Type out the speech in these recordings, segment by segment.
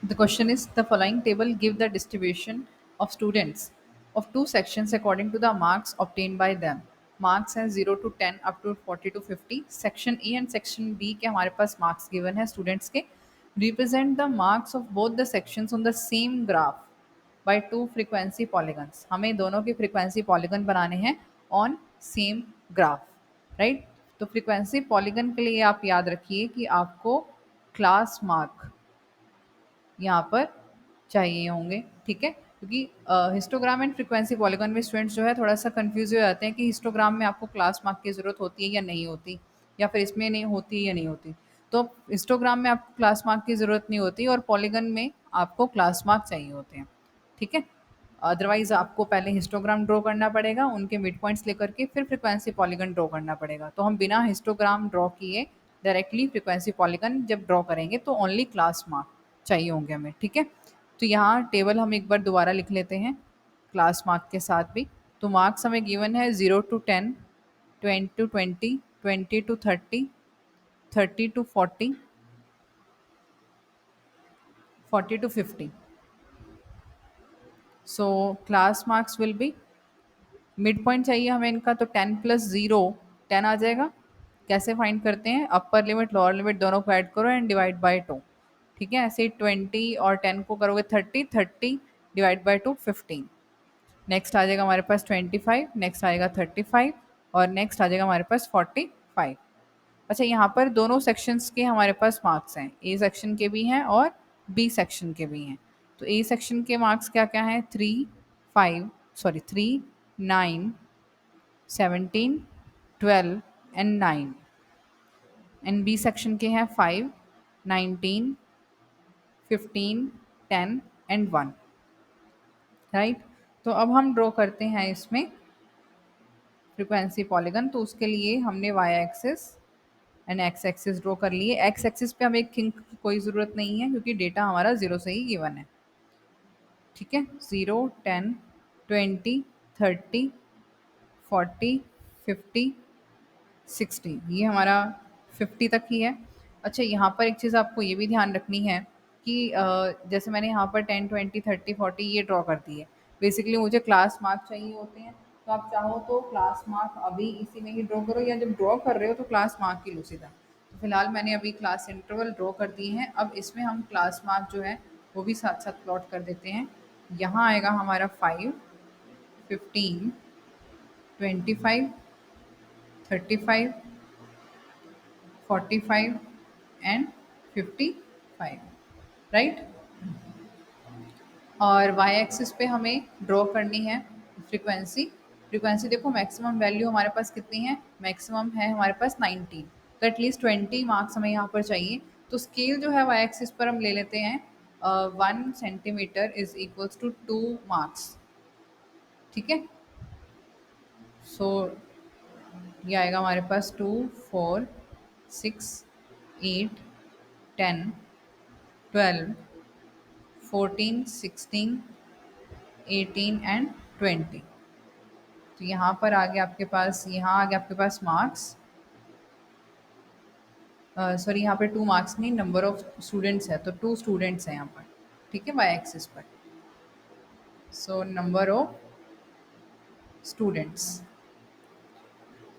The question is the following table give the distribution of students of two sections according to the marks obtained by them. Marks हैं 0 to 10 up to 40 to 50. Section A and Section B के हमारे पास marks given है students के. Represent the marks of both the sections on the same graph by two frequency polygons. हमें दोनों के frequency polygon बनाने हैं on same graph, right? तो frequency polygon के लिए आप याद रखिए कि आपको class mark यहाँ पर चाहिए होंगे, ठीक है? क्योंकि हिस्टोग्राम एंड फ्रीक्वेंसी पॉलीगॉन में स्टूडेंट्स जो है थोड़ा-सा कन्फ्यूज़ हो जाते हैं कि हिस्टोग्राम में आपको क्लास मार्क की ज़रूरत होती है या नहीं होती, या फिर इसमें नहीं होती या नहीं होती। तो हिस्टोग्राम में आपको क्लास मार्क की ज़रूरत नहीं होती और पॉलीगॉन में आपको क्लास मार्क चाहिए होते हैं, ठीक है? अदरवाइज़ आपको पहले हिस्टोग्राम ड्रॉ करना पड़ेगा, उनके मिड पॉइंट्स लेकर के फिर फ्रीक्वेंसी पॉलीगॉन ड्रॉ करना पड़ेगा। तो हम बिना हिस्टोग्राम ड्रॉ किए डायरेक्टली फ्रीक्वेंसी पॉलीगॉन जब ड्रॉ करेंगे तो ओनली क्लास मार्क चाहिए होंगे हमें, ठीक है? तो यहाँ टेबल हम एक बार दोबारा लिख लेते हैं क्लास मार्क के साथ भी। तो मार्क्स हमें गिवन है 0 to 10, 20 to 20, 20 to 30, 30 to 40, 40 to 50. So class marks will be mid point चाहिए हमें इनका, तो 10 प्लस 0 10 आ जाएगा। कैसे फाइंड करते हैं? अपर लिमिट लोअर लिमिट दोनों को ऐड करो एंड डिवाइड बाय 2, ठीक है? ऐसे ही 20 और 10 को करोगे 30, 30 डिवाइड बाय 2 15। नेक्स्ट आ जाएगा हमारे पास 25, नेक्स्ट आएगा 35 और नेक्स्ट आ जाएगा हमारे पास 45। अच्छा, यहाँ पर दोनों सेक्शंस के हमारे पास मार्क्स हैं, ए सेक्शन के भी हैं और बी सेक्शन के भी हैं। तो ए सेक्शन के मार्क्स क्या क्या हैं? 3, 9, 17, 12 एंड 9। एंड बी सेक्शन के हैं 5, 19, 15, 10 एंड 1, राइट? तो अब हम ड्रॉ करते हैं इसमें फ्रीक्वेंसी पॉलीगन। तो उसके लिए हमने y axis and x axis draw कर लिए। एक्स एक्सिस पे हमें थिंक की कोई ज़रूरत नहीं है क्योंकि डेटा हमारा 0 से ही गिवन है, ठीक है? 0, 10, 20, 30, 40, 50, 60, ये हमारा 50 तक ही है। अच्छा, यहाँ पर एक चीज़ आपको ये भी ध्यान रखनी है कि जैसे मैंने यहाँ पर 10, 20, 30, 40 ये ड्रॉ कर दी है। बेसिकली मुझे क्लास मार्क चाहिए होते हैं, तो आप चाहो तो क्लास मार्क अभी इसी में ही ड्रॉ करो, या जब ड्रॉ कर रहे हो तो क्लास मार्क ही लो सीधा। तो फिलहाल मैंने अभी क्लास इंटरवल ड्रॉ कर दिए हैं। अब इसमें हम क्लास मार्क जो है वो भी साथ साथ प्लॉट कर देते हैं। यहाँ आएगा हमारा 5, 15, 25, 35, 45 एंड 55, राइट? और वाई एक्सिस पे हमें ड्रॉ करनी है फ्रीक्वेंसी। फ्रीक्वेंसी देखो, मैक्सिमम वैल्यू हमारे पास कितनी है? मैक्सिमम है हमारे पास 19, तो एटलीस्ट 20 मार्क्स हमें यहाँ पर चाहिए। तो स्केल जो है वाई एक्सिस पर हम ले लेते हैं 1 centimetre is equals to 2 marks, ठीक है? सो ये आएगा हमारे पास 2, 4, 6, 8, 10, 12, 14, 16, 18 एंड 20। तो यहाँ पर आ गया आपके पास, यहाँ आ गया आपके पास मार्क्स, सॉरी यहाँ पे 2 मार्क्स नहीं, नंबर ऑफ स्टूडेंट्स है, तो 2 स्टूडेंट्स हैं यहाँ पर, ठीक है, वाई एक्सिस पर। So number of students.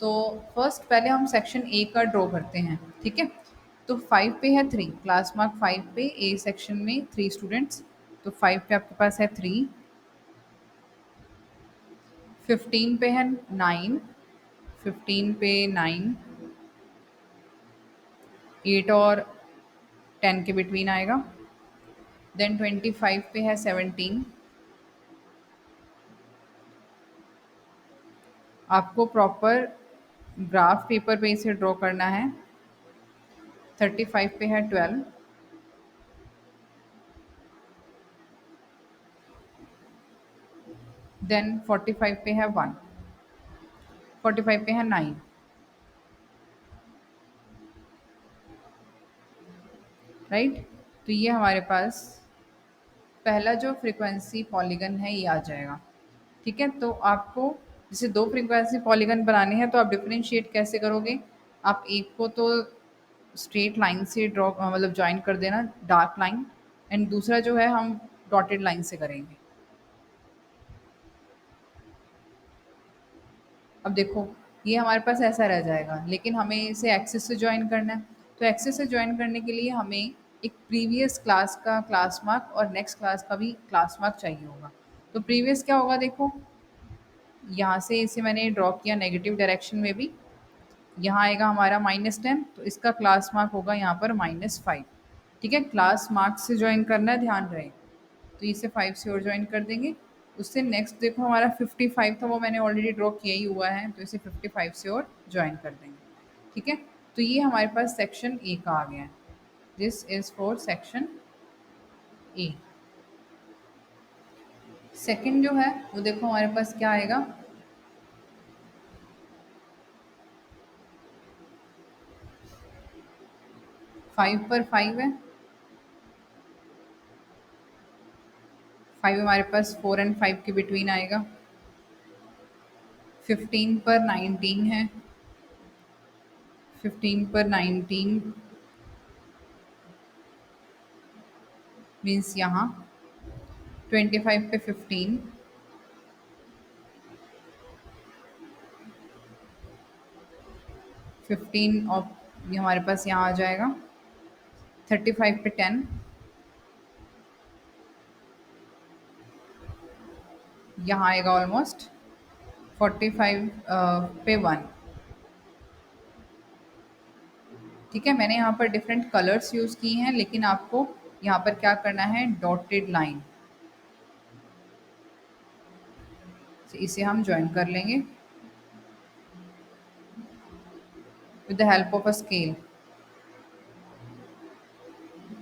तो फर्स्ट पहले हम सेक्शन ए का ड्रॉ करते हैं, ठीक है? तो 5 पे है 3, क्लास मार्क 5 पे ए सेक्शन में 3 स्टूडेंट्स, तो 5 पे आपके पास है 3। 15 पे है 9, 15 पे 9, 8 और 10 के बिटवीन आएगा। देन 25 पे है 17। आपको प्रॉपर ग्राफ पेपर पे इसे ड्रॉ करना है। 35 पे है 12। देन 45 पे है 1, 45 पे है 9, राइट? तो ये हमारे पास पहला जो फ्रीक्वेंसी पॉलीगन है ये आ जाएगा, ठीक है? तो आपको जैसे 2 फ्रीक्वेंसी पॉलीगन बनाने हैं तो आप डिफरेंशिएट कैसे करोगे? आप एक को तो स्ट्रेट लाइन से ड्रॉ मतलब जॉइन कर देना, डार्क लाइन, एंड दूसरा जो है हम डॉटेड लाइन से करेंगे। अब देखो ये हमारे पास ऐसा रह जाएगा, लेकिन हमें इसे एक्सेस से ज्वाइन करना है। तो एक्सेस से ज्वाइन करने के लिए हमें एक प्रीवियस क्लास का क्लास मार्क और नेक्स्ट क्लास का भी क्लास मार्क चाहिए होगा। तो प्रीवियस क्या होगा, देखो यहाँ से इसे मैंने ड्रॉ किया नेगेटिव डायरेक्शन में भी, यहाँ आएगा हमारा -10, तो इसका क्लास मार्क होगा यहाँ पर -5। ठीक है, क्लास मार्क से ज्वाइन करना है, ध्यान रहे। तो इसे 5 से और ज्वाइन कर देंगे। उससे नेक्स्ट देखो हमारा 55 था, वो मैंने ऑलरेडी ड्रॉ किया ही हुआ है, तो इसे 55 से और ज्वाइन कर देंगे। ठीक है, तो ये हमारे पास सेक्शन ए का आ गया है। This is for section A. Second जो है वो देखो हमारे पास क्या आएगा, 5 पर 5 है, 5 हमारे पास 4 एंड 5 के बिटवीन आएगा। 15 पर 19 है, 15 पर 19 मीन्स यहाँ 25 पे 15, 15 और ये हमारे पास यहाँ आ जाएगा। 35 पे 10, यहाँ आएगा ऑलमोस्ट 45 पे 1। ठीक है, मैंने यहाँ पर डिफरेंट कलर्स यूज़ किए हैं, लेकिन आपको यहाँ पर क्या करना है, डॉटेड लाइन से इसे हम ज्वाइन कर लेंगे with the help of a scale.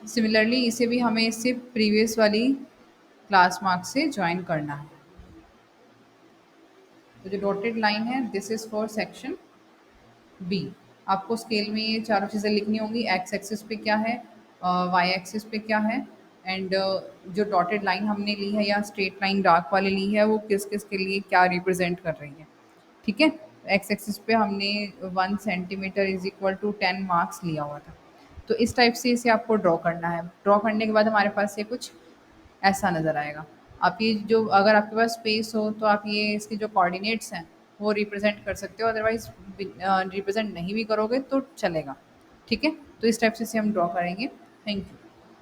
Similarly इसे भी हमें इससे प्रीवियस वाली क्लास मार्क से ज्वाइन करना है। तो जो डॉटेड लाइन है this is for section b. आपको स्केल में ये चारों चीज़ें लिखनी होंगी, एक्स एक्सिस पे क्या है, वाई एक्सिस पे क्या है, एंड जो डॉटेड लाइन हमने ली है या स्ट्रेट लाइन डार्क वाली ली है वो किस किस के लिए क्या रिप्रेजेंट कर रही है। ठीक है, एक्स एक्सिस पे हमने 1 centimetre is equal to 10 marks लिया हुआ था। तो इस टाइप से इसे आपको ड्रॉ करना है। ड्रॉ करने के बाद हमारे पास ये कुछ ऐसा नज़र आएगा। आप ये जो अगर आपके पास स्पेस हो तो आप ये इसके जो कोऑर्डिनेट्स हैं वो रिप्रेजेंट कर सकते हो, अदरवाइज रिप्रेजेंट नहीं भी करोगे तो चलेगा। ठीक है, तो इस टाइप से इसे हम ड्रॉ करेंगे। Thank you.